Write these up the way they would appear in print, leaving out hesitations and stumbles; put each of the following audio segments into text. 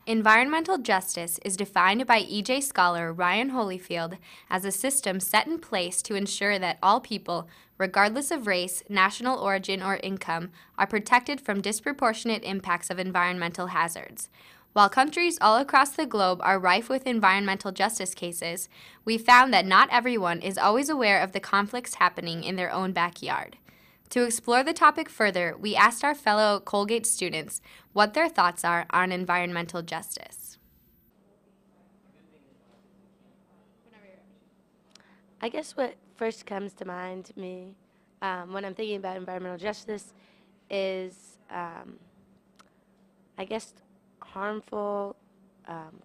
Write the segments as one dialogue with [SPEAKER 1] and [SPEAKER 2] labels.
[SPEAKER 1] Environmental justice is defined by EJ scholar Ryan Holyfield as a system set in place to ensure that all people, regardless of race, national origin, or income, are protected from disproportionate impacts of environmental hazards. While countries all across the globe are rife with environmental justice cases, we found that not everyone is always aware of the conflicts happening in their own backyard. To explore the topic further, we asked our fellow Colgate students what their thoughts are on environmental justice.
[SPEAKER 2] I guess what first comes to mind to me when I'm thinking about environmental justice is, I guess, harmful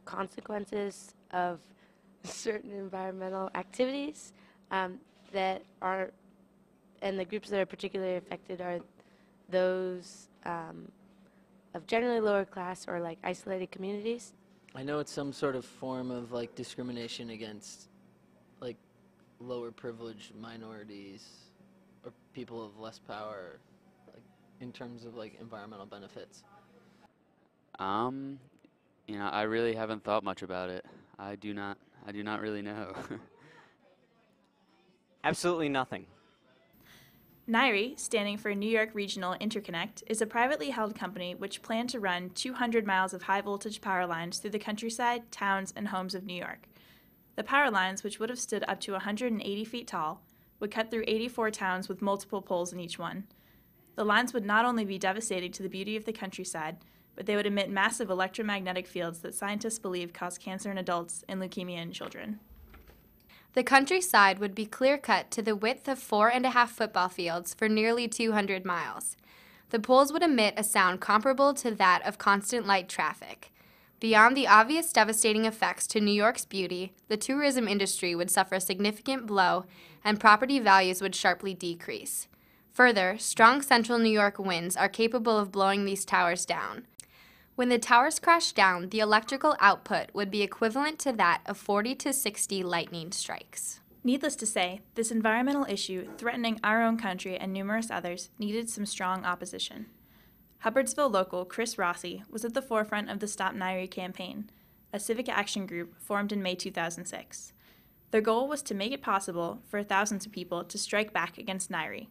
[SPEAKER 2] consequences of certain environmental activities that are, and the groups that are particularly affected are those of generally lower class or like isolated communities.
[SPEAKER 3] I know it's some sort of form of like discrimination against like lower privileged minorities or people of less power, like in terms of like environmental benefits.
[SPEAKER 4] I really haven't thought much about it. I do not really know.
[SPEAKER 5] Absolutely nothing.
[SPEAKER 6] NYRI, standing for New York Regional Interconnect, is a privately held company which planned to run 200 miles of high-voltage power lines through the countryside, towns, and homes of New York. The power lines, which would have stood up to 180 feet tall, would cut through 84 towns with multiple poles in each one. The lines would not only be devastating to the beauty of the countryside, but they would emit massive electromagnetic fields that scientists believe cause cancer in adults and leukemia in children.
[SPEAKER 1] The countryside would be clear-cut to the width of 4.5 football fields for nearly 200 miles. The poles would emit a sound comparable to that of constant light traffic. Beyond the obvious devastating effects to New York's beauty, the tourism industry would suffer a significant blow and property values would sharply decrease. Further, strong central New York winds are capable of blowing these towers down. When the towers crash down, the electrical output would be equivalent to that of 40 to 60 lightning strikes.
[SPEAKER 6] Needless to say, this environmental issue, threatening our own country and numerous others, needed some strong opposition. Hubbardsville local Chris Rossi was at the forefront of the Stop NYRI campaign, a civic action group formed in May 2006. Their goal was to make it possible for thousands of people to strike back against NYRI.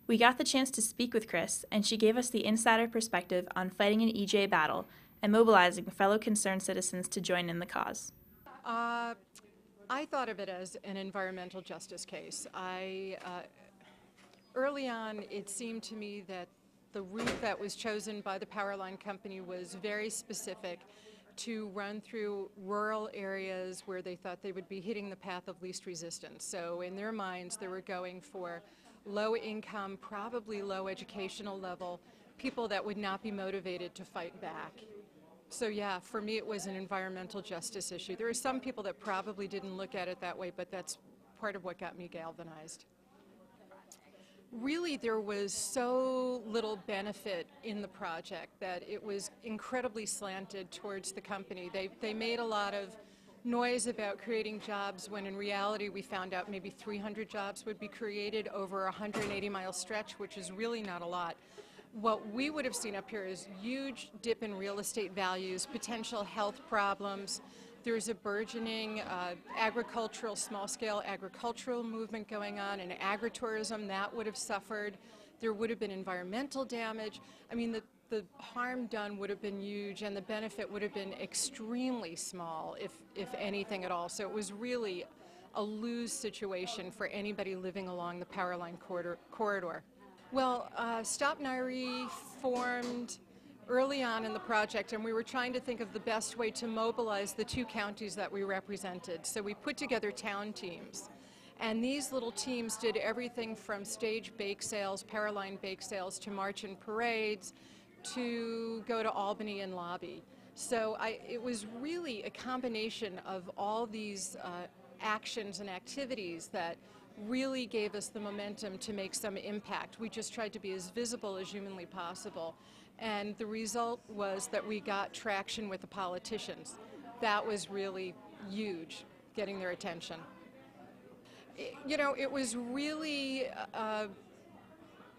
[SPEAKER 6] We got the chance to speak with Chris, and she gave us the insider perspective on fighting an EJ battle and mobilizing fellow concerned citizens to join in the cause.
[SPEAKER 7] I thought of it as an environmental justice case. Early on, it seemed to me that the route that was chosen by the power line company was very specific to run through rural areas where they thought they would be hitting the path of least resistance. So in their minds, they were going for low income, probably low educational level, people that would not be motivated to fight back. So yeah, for me it was an environmental justice issue. There are some people that probably didn't look at it that way, but that's part of what got me galvanized. Really, there was so little benefit in the project that it was incredibly slanted towards the company. They made a lot of noise about creating jobs when in reality we found out maybe 300 jobs would be created over a 180-mile stretch, which is really not a lot. What we would have seen up here is huge dip in real estate values, potential health problems. There's a burgeoning agricultural, small-scale agricultural movement going on, and agritourism that would have suffered. There would have been environmental damage. I mean, the harm done would have been huge, and the benefit would have been extremely small, if anything at all. So it was really a lose situation for anybody living along the power line corridor. Well, Stop NYRI formed early on in the project, and we were trying to think of the best way to mobilize the two counties that we represented. So we put together town teams. And these little teams did everything from stage bake sales, power line bake sales, to march in parades, to go to Albany and lobby. So it was really a combination of all these actions and activities that really gave us the momentum to make some impact. We just tried to be as visible as humanly possible. And the result was that we got traction with the politicians. That was really huge, getting their attention. You know, it was really a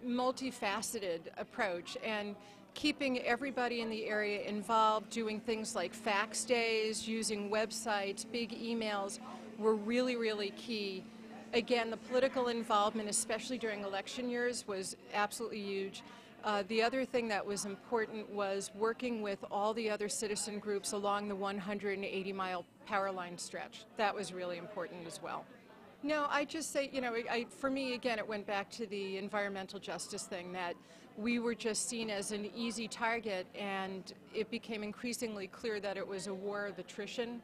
[SPEAKER 7] multifaceted approach, and keeping everybody in the area involved, doing things like fax days, using websites, big emails were really, really key. Again, the political involvement, especially during election years, was absolutely huge. The other thing that was important was working with all the other citizen groups along the 180-mile power line stretch. That was really important as well. No, I just say, for me, again, it went back to the environmental justice thing, that we were just seen as an easy target, and it became increasingly clear that it was a war of attrition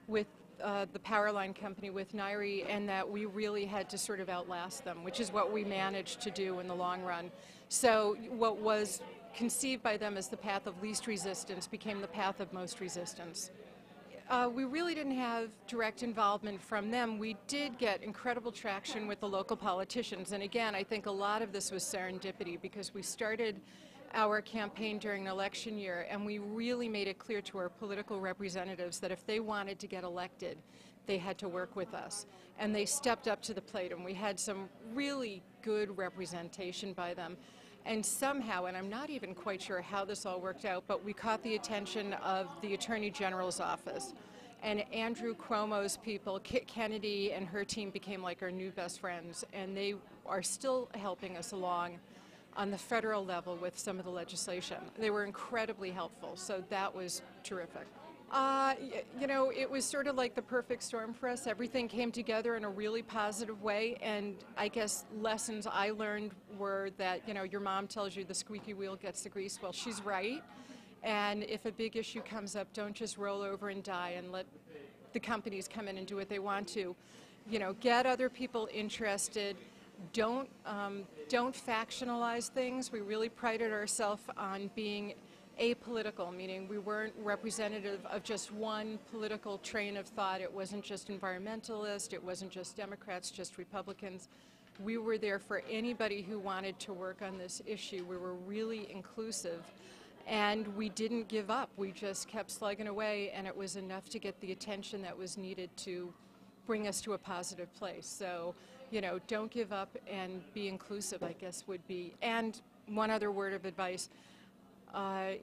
[SPEAKER 7] with the power line company, with NYRI, and that we really had to sort of outlast them, which is what we managed to do in the long run. So what was conceived by them as the path of least resistance became the path of most resistance. We really didn't have direct involvement from them. We did get incredible traction with the local politicians, and again, I think a lot of this was serendipity, because we started our campaign during an election year, and we really made it clear to our political representatives that if they wanted to get elected, they had to work with us. And they stepped up to the plate, and we had some really good representation by them. And somehow, and I'm not even quite sure how this all worked out, but we caught the attention of the Attorney General's office. And Andrew Cuomo's people, Kit Kennedy and her team, became like our new best friends, and they are still helping us along on the federal level with some of the legislation. They were incredibly helpful, so that was terrific. It was sort of like the perfect storm for us. Everything came together in a really positive way, and I guess lessons I learned were that, your mom tells you the squeaky wheel gets the grease. Well, she's right, and if a big issue comes up, don't just roll over and die and let the companies come in and do what they want to. Get other people interested. Don't factionalize things. We really prided ourselves on being apolitical, meaning we weren't representative of just one political train of thought. It wasn't just environmentalist, it wasn't just Democrats, just Republicans. We were there for anybody who wanted to work on this issue. We were really inclusive, and we didn't give up. We just kept slugging away, and it was enough to get the attention that was needed to bring us to a positive place. So, don't give up and be inclusive, I guess, would be. And one other word of advice.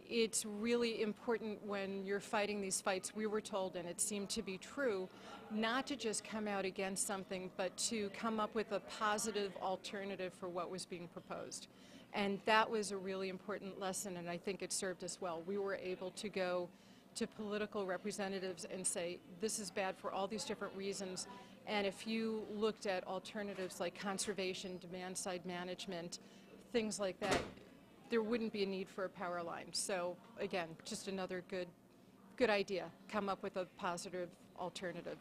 [SPEAKER 7] It's really important when you're fighting these fights, we were told, and it seemed to be true, not to just come out against something, but to come up with a positive alternative for what was being proposed. And that was a really important lesson, and I think it served us well. We were able to go to political representatives and say, this is bad for all these different reasons, and if you looked at alternatives like conservation, demand-side management, things like that, there wouldn't be a need for a power line. So again, just another good idea. Come up with a positive alternative.